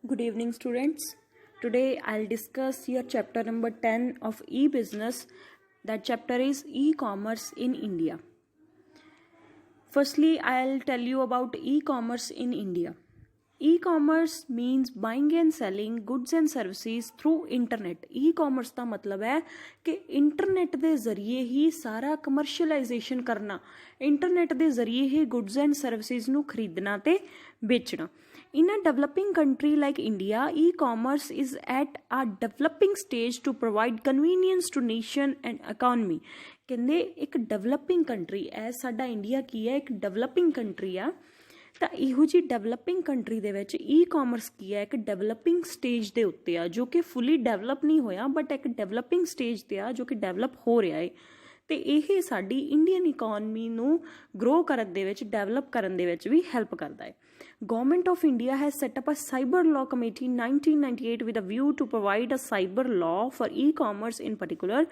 Good evening, students. Today I'll discuss your chapter number 10 of e-business. That chapter is e-commerce in India. Firstly, I'll tell you about e-commerce in India. E-commerce means buying and selling goods and services through internet. E-commerce ਦਾ ਮਤਲਬ ਹੈ ਕਿ internet ਦੇ ਜ਼ਰੀਏ ਹੀ ਸਾਰਾ commercialisation ਕਰਨਾ, internet ਦੇ ਜ਼ਰੀਏ ਹੀ goods and services ਨੂੰ ਖਰੀਦਣਾ ਤੇ ਵੇਚਣਾ. In a developing country like India, e-commerce is at a developing stage to provide convenience to nation and economy. ਕਹਿੰਦੇ ਇੱਕ ਡਿਵੈਲਪਿੰਗ ਕੰਟਰੀ ਐ ਸਾਡਾ ਇੰਡੀਆ ਕੀ ਹੈ, ਇੱਕ ਡਿਵੈਲਪਿੰਗ ਕੰਟਰੀ ਆ. ਤਾਂ ਇਹੋ ਜਿਹੀ ਡਿਵੈਲਪਿੰਗ ਕੰਟਰੀ ਦੇ ਵਿੱਚ ਈ-ਕਾਮਰਸ ਕੀ ਹੈ, ਇੱਕ ਡਿਵੈਲਪਿੰਗ ਸਟੇਜ ਦੇ ਉੱਤੇ ਆ ਜੋ ਕਿ ਫੁੱਲੀ ਡਿਵੈਲਪ ਨਹੀਂ ਹੋਇਆ ਬਟ ਇੱਕ ਡਿਵੈਲਪਿੰਗ ਸਟੇਜ ਤੇ ਆ ਜੋ ਕਿ ਡਿਵੈਲਪ ਹੋ ਰਿਹਾ ਹੈ. ਤੇ ਇਹ ਸਾਡੀ ਇੰਡੀਅਨ ਇਕੋਨਮੀ ਨੂੰ ਗਰੋ ਕਰਨ ਦੇ ਵਿੱਚ, ਡਿਵੈਲਪ ਕਰਨ ਦੇ ਵਿੱਚ ਵੀ ਹੈਲਪ ਕਰਦਾ ਹੈ. Government of India has set up a cyber law committee in 1998 with a view to provide a cyber law for e-commerce in particular,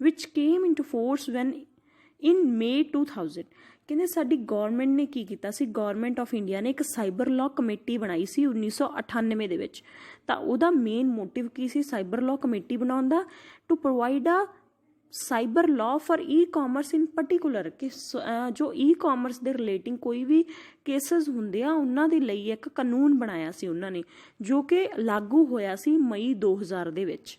which came into force when in May 2000. ਕਹਿੰਦੇ ਸਾਡੀ government ਨੇ ਕੀ ਕੀਤਾ ਸੀ, government of India ਨੇ ਇੱਕ cyber law committee ਬਣਾਈ ਸੀ 1998 ਦੇ ਵਿੱਚ. ਤਾਂ ਉਹਦਾ ਮੇਨ ਮੋਟਿਵ ਕੀ ਸੀ ਸਾਈਬਰ ਲਾਅ ਕਮੇਟੀ ਬਣਾਉਣ ਦਾ? To provide a cyber law for e-commerce in particular, ਕਿ ਜੋ ई-ਕਾਮਰਸ ਦੇ ਰਿਲੇਟਿੰਗ ਕੋਈ ਵੀ ਕੇਸਿਸ ਹੁੰਦੇ ਆ ਉਹਨਾਂ ਦੇ ਲਈ ਇੱਕ ਕਾਨੂੰਨ ਬਣਾਇਆ ਸੀ ਉਹਨਾਂ ਨੇ, ਜੋ ਕਿ ਲਾਗੂ ਹੋਇਆ ਸੀ ਮਈ 2000 ਦੇ ਵਿੱਚ.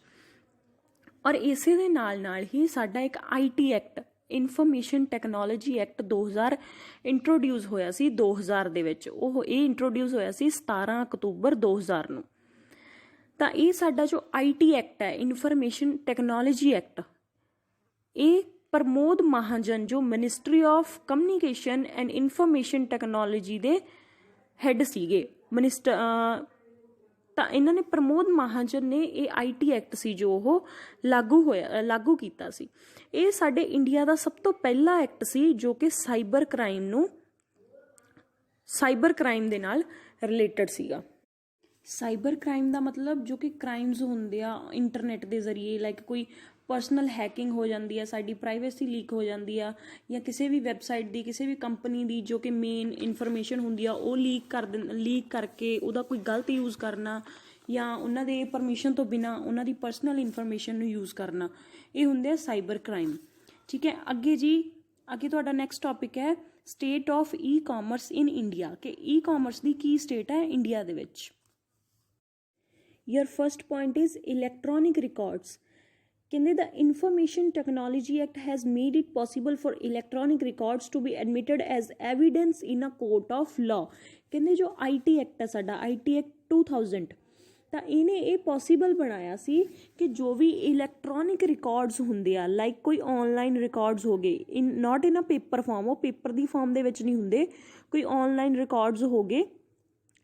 ਔਰ ਇਸੇ ਦੇ ਨਾਲ ਹੀ ਸਾਡਾ ਇੱਕ IT act, information technology act 2000 introduce ਹੋਇਆ ਸੀ 2000 ਦੇ ਵਿੱਚ. ਇਹ ਇੰਟਰੋਡਿਊਸ ਹੋਇਆ ਸੀ 17 ਅਕਤੂਬਰ 2000 ਨੂੰ. ਤਾਂ ਇਹ ਸਾਡਾ ਜੋ IT ਐਕਟ ਹੈ, ਇਨਫੋਰਮੇਸ਼ਨ ਟੈਕਨੋਲੋਜੀ ਐਕਟ, ਇਹ ਪ੍ਰਮੋਦ ਮਹਾਜਨ ਜੋ ministry of communication and information technology ਦੇ ਹੈੱਡ ਸੀਗੇ ਮਿਨਿਸਟਰ. ਤਾਂ ਇਹਨਾਂ ਨੇ ਪ੍ਰਮੋਦ ਮਹਾਜਨ ਨੇ ਇਹ IT ਐਕਟ ਸੀ ਜੋ ਉਹ ਲਾਗੂ ਕੀਤਾ ਸੀ. ਇਹ ਸਾਡੇ ਇੰਡੀਆ ਦਾ ਸਭ ਤੋਂ ਪਹਿਲਾ ਐਕਟ ਸੀ ਜੋ ਕਿ ਸਾਈਬਰ ਕ੍ਰਾਈਮ ਦੇ ਨਾਲ ਰਿਲੇਟਡ ਸੀਗਾ. ਸਾਈਬਰ ਕ੍ਰਾਈਮ ਦਾ ਮਤਲਬ ਜੋ ਕਿ ਕ੍ਰਾਈਮਸ ਹੁੰਦੇ ਆ ਇੰਟਰਨੈਟ ਦੇ ਜ਼ਰੀਏ, ਲਾਈਕ ਕੋਈ ਪਰਸਨਲ ਹੈਕਿੰਗ ਹੋ ਜਾਂਦੀ ਆ, ਸਾਡੀ ਪ੍ਰਾਈਵੇਸੀ ਲੀਕ ਹੋ ਜਾਂਦੀ ਆ, ਜਾਂ ਕਿਸੇ ਵੀ ਵੈਬਸਾਈਟ ਦੀ, ਕਿਸੇ ਵੀ ਕੰਪਨੀ ਦੀ ਜੋ ਕਿ ਮੇਨ ਇਨਫੋਰਮੇਸ਼ਨ ਹੁੰਦੀ ਆ ਉਹ ਲੀਕ ਕਰਕੇ ਉਹਦਾ ਕੋਈ ਗਲਤ ਯੂਜ਼ ਕਰਨਾ, ਜਾਂ ਉਹਨਾਂ ਦੇ ਪਰਮਿਸ਼ਨ ਤੋਂ ਬਿਨਾਂ ਉਹਨਾਂ ਦੀ ਪਰਸਨਲ ਇਨਫੋਰਮੇਸ਼ਨ ਨੂੰ ਯੂਜ਼ ਕਰਨਾ, ਇਹ ਹੁੰਦੇ ਆ ਸਾਈਬਰ ਕ੍ਰਾਈਮ. ਠੀਕ ਹੈ. ਅੱਗੇ ਤੁਹਾਡਾ ਨੈਕਸਟ ਟੌਪਿਕ ਹੈ ਸਟੇਟ ਆਫ ई-ਕਾਮਰਸ ਇਨ ਇੰਡੀਆ, ਕਿ ई-ਕਾਮਰਸ ਦੀ ਕੀ ਸਟੇਟ ਹੈ ਇੰਡੀਆ ਦੇ ਵਿੱਚ. Your first point is electronic records. ਕਹਿੰਦੇ the Information Technology Act has made it possible for electronic records to be admitted as evidence in a court of law. ਕਹਿੰਦੇ ਜੋ IT Act ਹੈ ਸਾਡਾ, IT Act 2000, ਤਾਂ ਇਹਨੇ ਇਹ possible ਬਣਾਇਆ ਸੀ ਕਿ ਜੋ ਵੀ ਇਲੈਕਟ੍ਰੋਨਿਕ ਰਿਕਾਰਡਸ ਹੁੰਦੇ ਆ, ਲਾਈਕ ਕੋਈ ਔਨਲਾਈਨ ਰਿਕਾਰਡਸ ਹੋ ਗਏ, ਨਾਟ ਇਨ ਅ ਪੇਪਰ ਫਾਰਮ, ਉਹ ਪੇਪਰ ਦੀ ਫਾਰਮ ਦੇ ਵਿੱਚ ਨਹੀਂ ਹੁੰਦੇ, ਕੋਈ ਔਨਲਾਈਨ ਰਿਕਾਰਡਸ ਹੋ ਗਏ,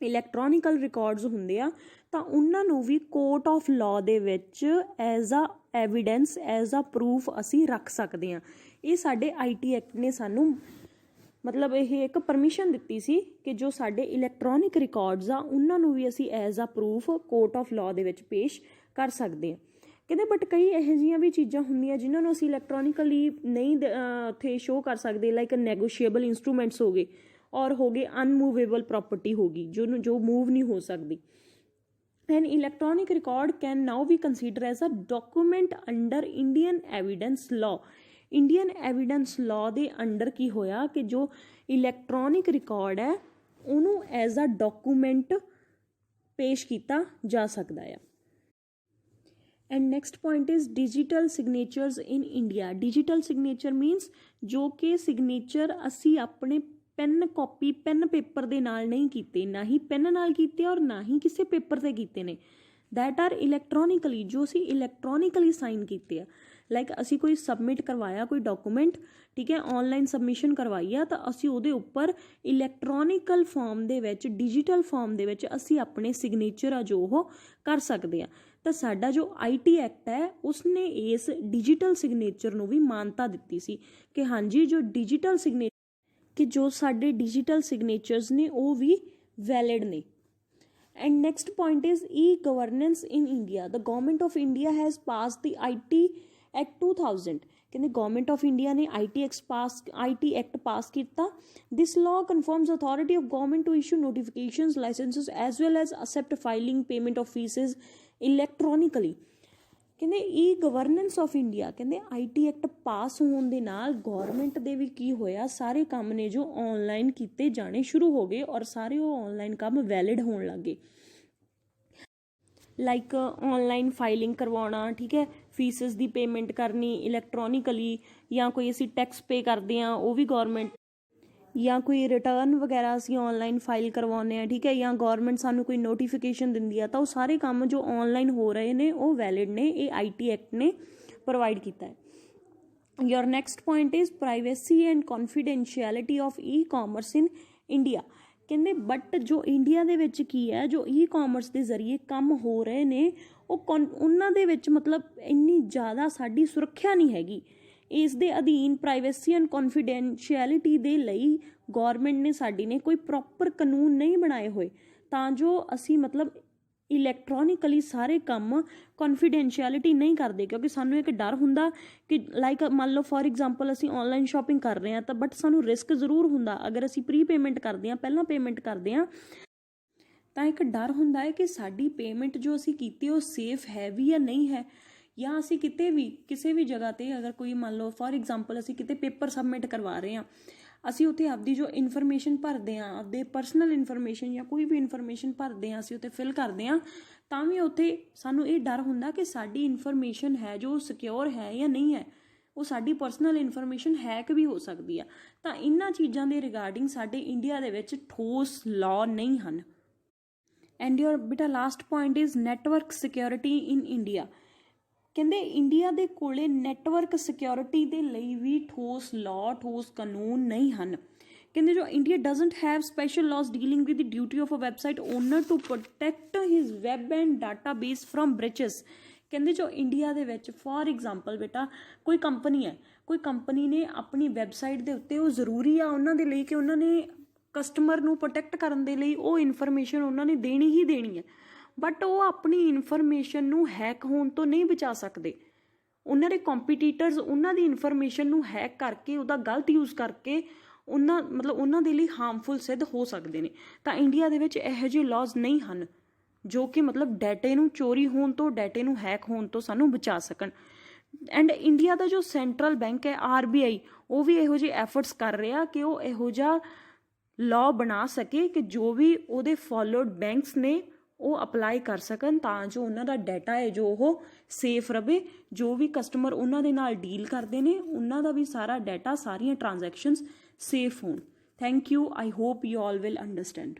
ਇਲੈਕਟ੍ਰੋਨਿਕਲ ਰਿਕਾਰਡਸ ਹੁੰਦੇ ਆ, ਤਾਂ ਉਹਨਾਂ ਨੂੰ ਵੀ ਕੋਰਟ ਆਫ ਲਾਅ ਦੇ ਵਿੱਚ as a evidence, as a proof ਅਸੀਂ ਰੱਖ ਸਕਦੇ ਹਾਂ. ਇਹ ਸਾਡੇ IT ਐਕਟ ਨੇ ਸਾਨੂੰ ਮਤਲਬ ਇਹ ਇੱਕ ਪਰਮਿਸ਼ਨ ਦਿੱਤੀ ਸੀ ਕਿ ਜੋ ਸਾਡੇ ਇਲੈਕਟ੍ਰੋਨਿਕ ਰਿਕਾਰਡਸ ਆ ਉਹਨਾਂ ਨੂੰ ਵੀ ਅਸੀਂ as a proof court of law ਦੇ ਵਿੱਚ ਪੇਸ਼ ਕਰ ਸਕਦੇ ਹਾਂ. ਕਹਿੰਦੇ ਬਟ ਕਈ ਇਹੋ ਜਿਹੀਆਂ ਵੀ ਚੀਜ਼ਾਂ ਹੁੰਦੀਆਂ ਜਿਨ੍ਹਾਂ ਨੂੰ ਅਸੀਂ ਇਲੈਕਟ੍ਰੋਨਿਕਲੀ ਨਹੀਂ ਉੱਥੇ ਸ਼ੋਅ ਕਰ ਸਕਦੇ, ਲਾਈਕ ਨੈਗੋਸ਼ੀਏਬਲ ਇੰਸਟਰੂਮੈਂਟਸ ਹੋ ਗਏ, ਔਰ ਹੋ ਗਏ ਅਨਮੂਵੇਬਲ ਪ੍ਰੋਪਰਟੀ ਹੋ ਗਈ ਜੋ ਮੂਵ ਨਹੀਂ ਹੋ ਸਕਦੀ. An electronic record can now be considered as a document under Indian evidence law. Indian evidence law ਦੇ ਅੰਡਰ ਕੀ ਹੋਇਆ ਕਿ ਜੋ ਇਲੈਕਟ੍ਰੋਨਿਕ ਰਿਕਾਰਡ ਹੈ ਉਹਨੂੰ ਐਜ਼ ਅ ਡਾਕੂਮੈਂਟ ਪੇਸ਼ ਕੀਤਾ ਜਾ ਸਕਦਾ ਹੈ. And next point is digital signatures in India. Digital signature means ਜੋ ਕਿ ਸਿਗਨੇਚਰ ਅਸੀਂ ਆਪਣੇ ਪੈਨ ਪੇਪਰ ਦੇ ਨਾਲ ਨਹੀਂ ਕੀਤੇ, ਨਾ ਹੀ ਪੈਨ ਨਾਲ ਕੀਤੇ ਔਰ ਨਾ ਹੀ ਕਿਸੇ ਪੇਪਰ 'ਤੇ ਕੀਤੇ ਨੇ. ਦੈਟ ਆਰ ਇਲੈਕਟ੍ਰੋਨਿਕਲੀ, ਜੋ ਅਸੀਂ ਇਲੈਕਟ੍ਰੋਨਿਕਲੀ ਸਾਈਨ ਕੀਤੇ ਆ. ਲਾਈਕ ਅਸੀਂ ਕੋਈ ਸਬਮਿਟ ਕਰਵਾਇਆ ਕੋਈ ਡਾਕੂਮੈਂਟ, ਠੀਕ ਹੈ, ਔਨਲਾਈਨ ਸਬਮਿਸ਼ਨ ਕਰਵਾਈ ਆ, ਤਾਂ ਅਸੀਂ ਉਹਦੇ ਉੱਪਰ ਇਲੈਕਟ੍ਰੋਨਿਕਲ ਫਾਰਮ ਦੇ ਵਿੱਚ, ਡਿਜੀਟਲ ਫਾਰਮ ਦੇ ਵਿੱਚ ਅਸੀਂ ਆਪਣੇ ਸਿਗਨੇਚਰ ਆ ਜੋ ਉਹ ਕਰ ਸਕਦੇ ਆ. ਤਾਂ ਸਾਡਾ ਜੋ IT ਐਕਟ ਹੈ ਉਸਨੇ ਇਸ ਡਿਜੀਟਲ ਸਿਗਨੇਚਰ ਨੂੰ ਵੀ ਮਾਨਤਾ ਦਿੱਤੀ ਸੀ ਕਿ ਹਾਂਜੀ ਜੋ ਡਿਜੀਟਲ ਸਿਗਨੇਚਰ, ਕਿ ਜੋ ਸਾਡੇ ਡਿਜੀਟਲ ਸਿਗਨੇਚਰਸ ਨੇ ਉਹ ਵੀ ਵੈਲਿਡ ਨੇ. And next point is e-governance in India. The government of India has passed the IT Act 2000. ਕਹਿੰਦੇ ਗੌਰਮੈਂਟ ਆਫ ਇੰਡੀਆ ਨੇ IT ਐਕਟ ਪਾਸ ਕੀਤਾ। This law confirms authority of government to issue notifications licences as well as accept filing payment of fees electronically. ਕਹਿੰਦੇ e governance of India, ਕਹਿੰਦੇ IT act pass ਹੋਣ ਦੇ ਨਾਲ government ਦੇ ਵੀ ਕੀ ਹੋਇਆ, ਸਾਰੇ ਕੰਮ ਨੇ ਜੋ ਔਨਲਾਈਨ ਕੀਤੇ ਜਾਣੇ ਸ਼ੁਰੂ ਹੋ ਗਏ ਔਰ ਸਾਰੇ ਉਹ ਔਨਲਾਈਨ ਕੰਮ ਵੈਲਿਡ ਹੋਣ ਲੱਗ ਗਏ। ਲਾਈਕ ਔਨਲਾਈਨ ਫਾਈਲਿੰਗ ਕਰਵਾਉਣਾ, ਠੀਕ ਹੈ, ਫੀਸਿਸ ਦੀ ਪੇਮੈਂਟ ਕਰਨੀ ਇਲੈਕਟ੍ਰੋਨਿਕਲੀ, ਜਾਂ ਕੋਈ ਅਸੀਂ ਟੈਕਸ ਪੇ ਕਰਦੇ ਹਾਂ ਉਹ ਵੀ ਗੌਰਮੈਂਟ, ਜਾਂ ਕੋਈ ਰਿਟਰਨ ਵਗੈਰਾ ਅਸੀਂ ਔਨਲਾਈਨ ਫਾਈਲ ਕਰਵਾਉਂਦੇ ਹਾਂ, ਠੀਕ ਹੈ, ਜਾਂ ਗੌਰਮੈਂਟ ਸਾਨੂੰ ਕੋਈ ਨੋਟੀਫਿਕੇਸ਼ਨ ਦਿੰਦੀ ਆ, ਤਾਂ ਉਹ ਸਾਰੇ ਕੰਮ ਜੋ ਔਨਲਾਈਨ ਹੋ ਰਹੇ ਨੇ ਉਹ ਵੈਲਿਡ ਨੇ, ਇਹ IT ਐਕਟ ਨੇ ਪ੍ਰੋਵਾਈਡ ਕੀਤਾ ਹੈ। Your next point is privacy and confidentiality of e-commerce in India। ਕਹਿੰਦੇ ਬਟ ਜੋ ਇੰਡੀਆ ਦੇ ਵਿੱਚ ਕੀ ਹੈ, ਜੋ e-commerce ਦੇ ਜ਼ਰੀਏ ਕੰਮ ਹੋ ਰਹੇ ਨੇ ਉਹਨਾਂ ਦੇ ਵਿੱਚ ਮਤਲਬ ਇੰਨੀ ਜ਼ਿਆਦਾ ਸਾਡੀ ਸੁਰੱਖਿਆ ਨਹੀਂ ਹੈਗੀ। ਇਸ ਦੇ ਅਧੀਨ ਪ੍ਰਾਈਵੇਸੀ ਐਂਡ ਕੌਨਫੀਡੈਂਸ਼ੀਅਲਿਟੀ ਦੇ ਲਈ ਗੌਰਮੈਂਟ ਨੇ ਸਾਡੀ ਨੇ ਕੋਈ ਪ੍ਰੋਪਰ ਕਾਨੂੰਨ ਨਹੀਂ ਬਣਾਏ ਹੋਏ ਤਾਂ ਜੋ ਅਸੀਂ ਮਤਲਬ ਇਲੈਕਟ੍ਰੋਨਿਕਲੀ ਸਾਰੇ ਕੰਮ ਕੌਨਫੀਡੈਂਸ਼ੀਅਲਿਟੀ ਨਹੀਂ ਕਰਦੇ, ਕਿਉਂਕਿ ਸਾਨੂੰ ਇੱਕ ਡਰ ਹੁੰਦਾ ਕਿ ਲਾਈਕ ਮੰਨ ਲਓ ਫੋਰ ਐਗਜ਼ਾਮਪਲ ਅਸੀਂ ਔਨਲਾਈਨ ਸ਼ਾਪਿੰਗ ਕਰ ਰਹੇ ਹਾਂ ਤਾਂ ਬਟ ਸਾਨੂੰ ਰਿਸਕ ਜ਼ਰੂਰ ਹੁੰਦਾ, ਅਗਰ ਅਸੀਂ ਪ੍ਰੀ ਪੇਮੈਂਟ ਕਰਦੇ ਹਾਂ, ਪਹਿਲਾਂ ਪੇਮੈਂਟ ਕਰਦੇ ਹਾਂ, ਤਾਂ ਇੱਕ ਡਰ ਹੁੰਦਾ ਹੈ ਕਿ ਸਾਡੀ ਪੇਮੈਂਟ ਜੋ ਅਸੀਂ ਕੀਤੀ ਉਹ ਸੇਫ ਹੈ ਵੀ ਜਾਂ ਨਹੀਂ ਹੈ, ਜਾਂ ਅਸੀਂ ਕਿਤੇ ਵੀ ਕਿਸੇ ਵੀ ਜਗ੍ਹਾ 'ਤੇ ਅਗਰ ਕੋਈ ਮੰਨ ਲਓ ਫੋਰ ਐਗਜ਼ਾਮਪਲ ਅਸੀਂ ਕਿਤੇ ਪੇਪਰ ਸਬਮਿਟ ਕਰਵਾ ਰਹੇ ਹਾਂ, ਅਸੀਂ ਉੱਥੇ ਆਪਦੀ ਜੋ ਇਨਫੋਰਮੇਸ਼ਨ ਭਰਦੇ ਹਾਂ, ਆਪਦੇ ਪਰਸਨਲ ਇਨਫੋਰਮੇਸ਼ਨ ਜਾਂ ਕੋਈ ਵੀ ਇਨਫੋਰਮੇਸ਼ਨ ਭਰਦੇ ਹਾਂ, ਅਸੀਂ ਉੱਥੇ ਫਿਲ ਕਰਦੇ ਹਾਂ, ਤਾਂ ਵੀ ਉੱਥੇ ਸਾਨੂੰ ਇਹ ਡਰ ਹੁੰਦਾ ਕਿ ਸਾਡੀ ਇਨਫੋਰਮੇਸ਼ਨ ਹੈ ਜੋ ਸਿਕਿਉਰ ਹੈ ਜਾਂ ਨਹੀਂ ਹੈ, ਉਹ ਸਾਡੀ ਪਰਸਨਲ ਇਨਫੋਰਮੇਸ਼ਨ ਹੈਕ ਵੀ ਹੋ ਸਕਦੀ ਆ। ਤਾਂ ਇਹਨਾਂ ਚੀਜ਼ਾਂ ਦੇ ਰਿਗਾਰਡਿੰਗ ਸਾਡੇ ਇੰਡੀਆ ਦੇ ਵਿੱਚ ਠੋਸ ਲਾਅ ਨਹੀਂ ਹਨ। ਐਂਡ ਯੋਰ ਬੇਟਾ last point is network security in India. ਕਹਿੰਦੇ ਇੰਡੀਆ ਦੇ ਕੋਲੇ ਨੈਟਵਰਕ ਸਿਕਿਉਰਿਟੀ ਦੇ ਲਈ ਵੀ ਠੋਸ ਲਾਅ, ਠੋਸ ਕਾਨੂੰਨ ਨਹੀਂ ਹਨ। ਕਹਿੰਦੇ ਜੋ India doesn't have special laws dealing with the duty of a website owner to protect his web and database from breaches. ਕਹਿੰਦੇ ਜੋ ਇੰਡੀਆ ਦੇ ਵਿੱਚ ਫੋਰ ਐਗਜ਼ਾਮਪਲ ਬੇਟਾ ਕੋਈ ਕੰਪਨੀ ਹੈ, ਕੋਈ ਕੰਪਨੀ ਨੇ ਆਪਣੀ ਵੈਬਸਾਈਟ ਦੇ ਉੱਤੇ, ਉਹ ਜ਼ਰੂਰੀ ਆ ਉਹਨਾਂ ਦੇ ਲਈ ਕਿ ਉਹਨਾਂ ਨੇ ਕਸਟਮਰ ਨੂੰ ਪ੍ਰੋਟੈਕਟ ਕਰਨ ਦੇ ਲਈ ਉਹ ਇਨਫੋਰਮੇਸ਼ਨ ਉਹਨਾਂ ਨੇ ਦੇਣੀ ਹੀ ਦੇਣੀ ਹੈ, ਬਟ ਉਹ ਆਪਣੀ ਇਨਫੋਰਮੇਸ਼ਨ ਨੂੰ ਹੈਕ ਹੋਣ ਤੋਂ ਨਹੀਂ ਬਚਾ ਸਕਦੇ। ਉਹਨਾਂ ਦੇ ਕੰਪੀਟੀਟਰਸ ਉਹਨਾਂ ਦੀ ਇਨਫੋਰਮੇਸ਼ਨ ਨੂੰ ਹੈਕ ਕਰਕੇ ਉਹਦਾ ਗਲਤ ਯੂਜ਼ ਕਰਕੇ ਉਹਨਾਂ ਦੇ ਲਈ ਹਾਰਮਫੁਲ ਸਿੱਧ ਹੋ ਸਕਦੇ ਨੇ। ਤਾਂ ਇੰਡੀਆ ਦੇ ਵਿੱਚ ਇਹੋ ਜਿਹੇ ਲਾਜ਼ ਨਹੀਂ ਹਨ ਜੋ ਕਿ ਮਤਲਬ ਡਾਟੇ ਨੂੰ ਚੋਰੀ ਹੋਣ ਤੋਂ, ਡਾਟੇ ਨੂੰ ਹੈਕ ਹੋਣ ਤੋਂ ਸਾਨੂੰ ਬਚਾ ਸਕਣ। ਐਂਡ ਇੰਡੀਆ ਦਾ ਜੋ ਸੈਂਟਰਲ ਬੈਂਕ ਹੈ RBI, ਉਹ ਵੀ ਇਹੋ ਜਿਹੇ ਐਫਰਟਸ ਕਰ ਰਿਹਾ ਕਿ ਉਹ ਇਹੋ ਜਿਹਾ ਲਾਅ ਬਣਾ ਸਕੇ ਕਿ ਜੋ ਵੀ ਉਹਦੇ ਫੋਲੋਡ ਬੈਂਕਸ ਨੇ ਉਹ ਅਪਲਾਈ ਕਰ ਸਕਣ, ਤਾਂ ਜੋ ਉਹਨਾਂ ਦਾ ਡਾਟਾ ਹੈ ਜੋ ਉਹ ਸੇਫ ਰਵੇ, ਜੋ ਵੀ ਕਸਟਮਰ ਉਹਨਾਂ ਦੇ ਨਾਲ ਡੀਲ ਕਰਦੇ ਨੇ ਉਹਨਾਂ ਦਾ ਵੀ ਸਾਰਾ ਡਾਟਾ, ਸਾਰੀਆਂ ਟ੍ਰਾਂਜੈਕਸ਼ਨਸ ਸੇਫ ਹੋਣ। Thank you. I hope you all will understand.